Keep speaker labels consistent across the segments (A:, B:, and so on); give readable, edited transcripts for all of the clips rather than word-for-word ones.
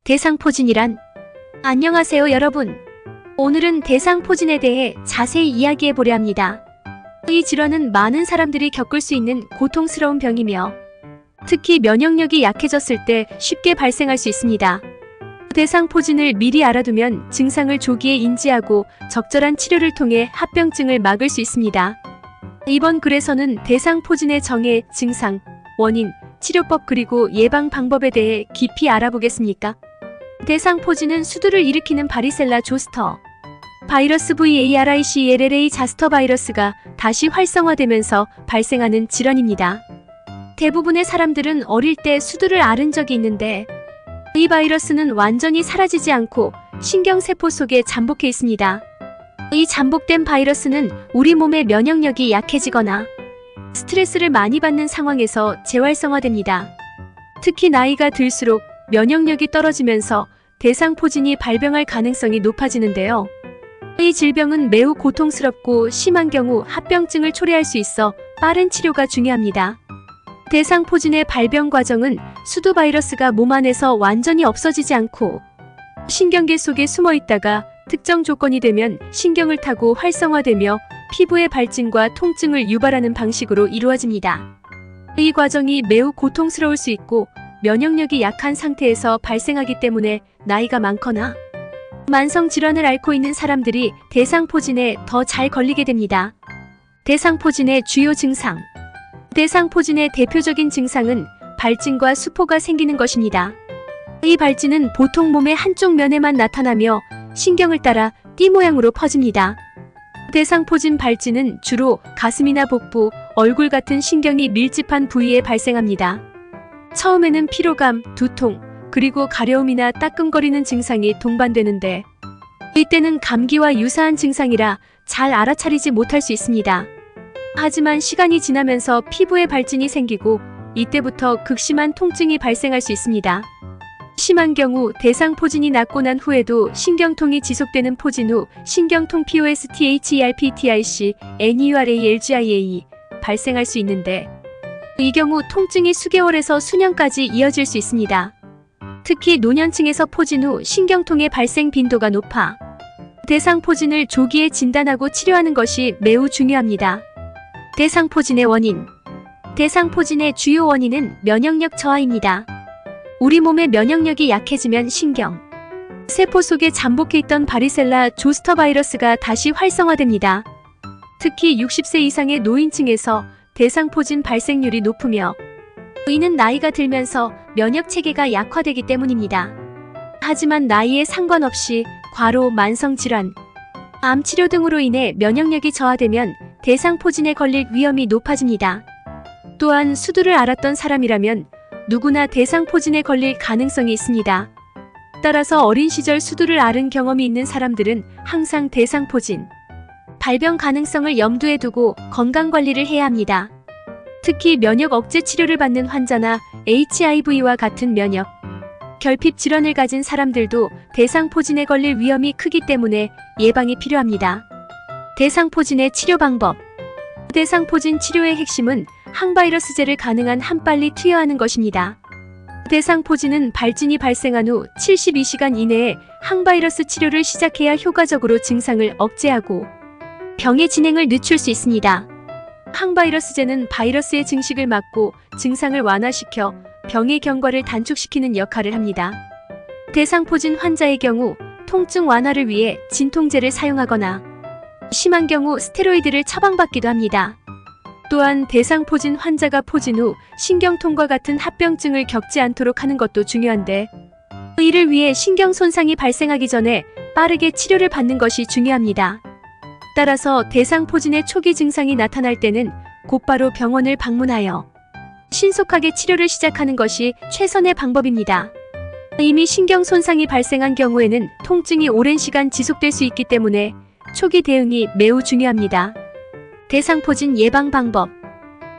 A: 대상포진이란? 안녕하세요 여러분. 오늘은 대상포진에 대해 자세히 이야기해 보려 합니다. 이 질환은 많은 사람들이 겪을 수 있는 고통스러운 병이며 특히 면역력이 약해졌을 때 쉽게 발생할 수 있습니다. 대상포진을 미리 알아두면 증상을 조기에 인지하고 적절한 치료를 통해 합병증을 막을 수 있습니다. 이번 글에서는 대상포진의 정의, 증상, 원인, 치료법 그리고 예방 방법에 대해 깊이 알아보겠습니까? 대상포진은 수두를 일으키는 바리셀라 조스터 바이러스 VARICLLA 자스터 바이러스가 다시 활성화되면서 발생하는 질환입니다. 대부분의 사람들은 어릴 때 수두를 앓은 적이 있는데 이 바이러스는 완전히 사라지지 않고 신경세포 속에 잠복해 있습니다. 이 잠복된 바이러스는 우리 몸의 면역력이 약해지거나 스트레스를 많이 받는 상황에서 재활성화됩니다. 특히 나이가 들수록 면역력이 떨어지면서 대상포진이 발병할 가능성이 높아지는데요. 이 질병은 매우 고통스럽고 심한 경우 합병증을 초래할 수 있어 빠른 치료가 중요합니다. 대상포진의 발병 과정은 수두 바이러스가 몸 안에서 완전히 없어지지 않고 신경계 속에 숨어 있다가 특정 조건이 되면 신경을 타고 활성화되며 피부의 발진과 통증을 유발하는 방식으로 이루어집니다. 이 과정이 매우 고통스러울 수 있고 면역력이 약한 상태에서 발생하기 때문에 나이가 많거나 만성 질환을 앓고 있는 사람들이 대상포진에 더 잘 걸리게 됩니다. 대상포진의 주요 증상. 대상포진의 대표적인 증상은 발진과 수포가 생기는 것입니다. 이 발진은 보통 몸의 한쪽 면에만 나타나며 신경을 따라 띠 모양으로 퍼집니다. 대상포진 발진은 주로 가슴이나 복부, 얼굴 같은 신경이 밀집한 부위에 발생합니다. 처음에는 피로감, 두통, 그리고 가려움이나 따끔거리는 증상이 동반되는데 이때는 감기와 유사한 증상이라 잘 알아차리지 못할 수 있습니다. 하지만 시간이 지나면서 피부에 발진이 생기고 이때부터 극심한 통증이 발생할 수 있습니다. 심한 경우 대상포진이 낫고 난 후에도 신경통이 지속되는 포진 후 신경통 POSTHERPTIC, NEURALGIA 발생할 수 있는데 이 경우 통증이 수개월에서 수년까지 이어질 수 있습니다. 특히 노년층에서 포진 후 신경통의 발생 빈도가 높아 대상포진을 조기에 진단하고 치료하는 것이 매우 중요합니다. 대상포진의 원인. 대상포진의 주요 원인은 면역력 저하입니다. 우리 몸의 면역력이 약해지면 신경, 세포 속에 잠복해 있던 바리셀라 조스터 바이러스가 다시 활성화됩니다. 특히 60세 이상의 노인층에서 대상포진 발생률이 높으며 이는 나이가 들면서 면역 체계가 약화되기 때문입니다. 하지만 나이에 상관없이 과로, 만성질환, 암치료 등으로 인해 면역력이 저하되면 대상포진에 걸릴 위험이 높아집니다. 또한 수두를 앓았던 사람이라면 누구나 대상포진에 걸릴 가능성이 있습니다. 따라서 어린 시절 수두를 앓은 경험이 있는 사람들은 항상 대상포진 발병 가능성을 염두에 두고 건강관리를 해야 합니다. 특히 면역 억제 치료를 받는 환자나 HIV와 같은 면역, 결핍 질환을 가진 사람들도 대상포진에 걸릴 위험이 크기 때문에 예방이 필요합니다. 대상포진의 치료 방법. 대상포진 치료의 핵심은 항바이러스제를 가능한 한 빨리 투여하는 것입니다. 대상포진은 발진이 발생한 후 72시간 이내에 항바이러스 치료를 시작해야 효과적으로 증상을 억제하고 병의 진행을 늦출 수 있습니다. 항바이러스제는 바이러스의 증식을 막고 증상을 완화시켜 병의 경과를 단축시키는 역할을 합니다. 대상포진 환자의 경우 통증 완화를 위해 진통제를 사용하거나 심한 경우 스테로이드를 처방받기도 합니다. 또한 대상포진 환자가 포진 후 신경통과 같은 합병증을 겪지 않도록 하는 것도 중요한데 이를 위해 신경 손상이 발생하기 전에 빠르게 치료를 받는 것이 중요합니다. 따라서 대상포진의 초기 증상이 나타날 때는 곧바로 병원을 방문하여 신속하게 치료를 시작하는 것이 최선의 방법입니다. 이미 신경 손상이 발생한 경우에는 통증이 오랜 시간 지속될 수 있기 때문에 초기 대응이 매우 중요합니다. 대상포진 예방 방법.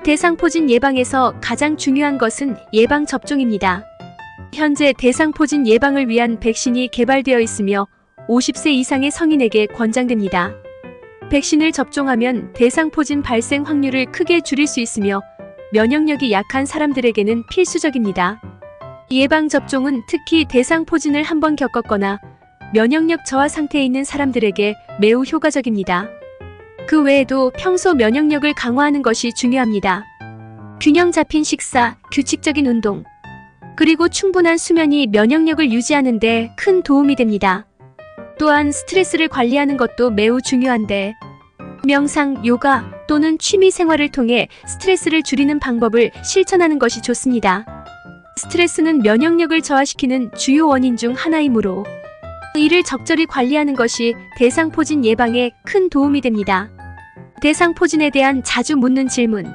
A: 대상포진 예방에서 가장 중요한 것은 예방접종입니다. 현재 대상포진 예방을 위한 백신이 개발되어 있으며 50세 이상의 성인에게 권장됩니다. 백신을 접종하면 대상포진 발생 확률을 크게 줄일 수 있으며 면역력이 약한 사람들에게는 필수적입니다. 예방접종은 특히 대상포진을 한번 겪었거나 면역력 저하 상태에 있는 사람들에게 매우 효과적입니다. 그 외에도 평소 면역력을 강화하는 것이 중요합니다. 균형 잡힌 식사, 규칙적인 운동, 그리고 충분한 수면이 면역력을 유지하는 데 큰 도움이 됩니다. 또한 스트레스를 관리하는 것도 매우 중요한데, 명상, 요가 또는 취미 생활을 통해 스트레스를 줄이는 방법을 실천하는 것이 좋습니다. 스트레스는 면역력을 저하시키는 주요 원인 중 하나이므로 이를 적절히 관리하는 것이 대상포진 예방에 큰 도움이 됩니다. 대상포진에 대한 자주 묻는 질문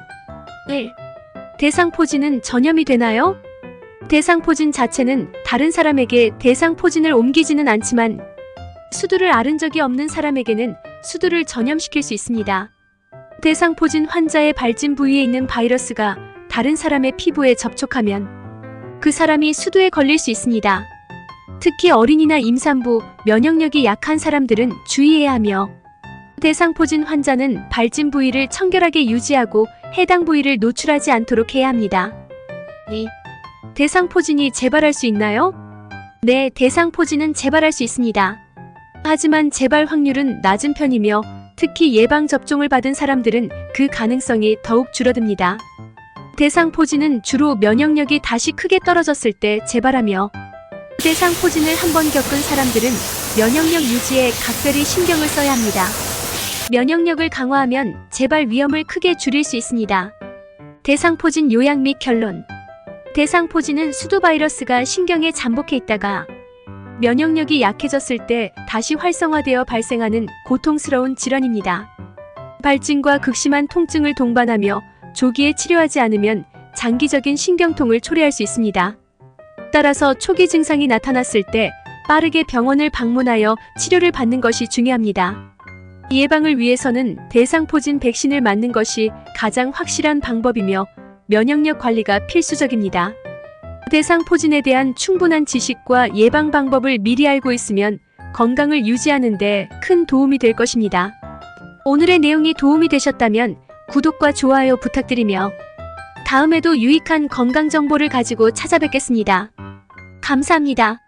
A: 1. 대상포진은 전염이 되나요? 대상포진 자체는 다른 사람에게 대상포진을 옮기지는 않지만 수두를 앓은 적이 없는 사람에게는 수두를 전염시킬 수 있습니다. 대상포진 환자의 발진 부위에 있는 바이러스가 다른 사람의 피부에 접촉하면 그 사람이 수두에 걸릴 수 있습니다. 특히 어린이나 임산부, 면역력이 약한 사람들은 주의해야 하며, 대상포진 환자는 발진 부위를 청결하게 유지하고 해당 부위를 노출하지 않도록 해야 합니다. 2. 대상포진이 재발할 수 있나요? 네, 대상포진은 재발할 수 있습니다. 하지만 재발 확률은 낮은 편이며 특히 예방접종을 받은 사람들은 그 가능성이 더욱 줄어듭니다. 대상포진은 주로 면역력이 다시 크게 떨어졌을 때 재발하며, 대상포진을 한번 겪은 사람들은 면역력 유지에 각별히 신경을 써야 합니다. 면역력을 강화하면 재발 위험을 크게 줄일 수 있습니다. 대상포진 요약 및 결론. 대상포진은 수두 바이러스가 신경에 잠복해 있다가 면역력이 약해졌을 때 다시 활성화되어 발생하는 고통스러운 질환입니다. 발진과 극심한 통증을 동반하며 조기에 치료하지 않으면 장기적인 신경통을 초래할 수 있습니다. 따라서 초기 증상이 나타났을 때 빠르게 병원을 방문하여 치료를 받는 것이 중요합니다. 예방을 위해서는 대상포진 백신을 맞는 것이 가장 확실한 방법이며 면역력 관리가 필수적입니다. 대상포진에 대한 충분한 지식과 예방 방법을 미리 알고 있으면 건강을 유지하는 데 큰 도움이 될 것입니다. 오늘의 내용이 도움이 되셨다면 구독과 좋아요 부탁드리며 다음에도 유익한 건강 정보를 가지고 찾아뵙겠습니다. 감사합니다.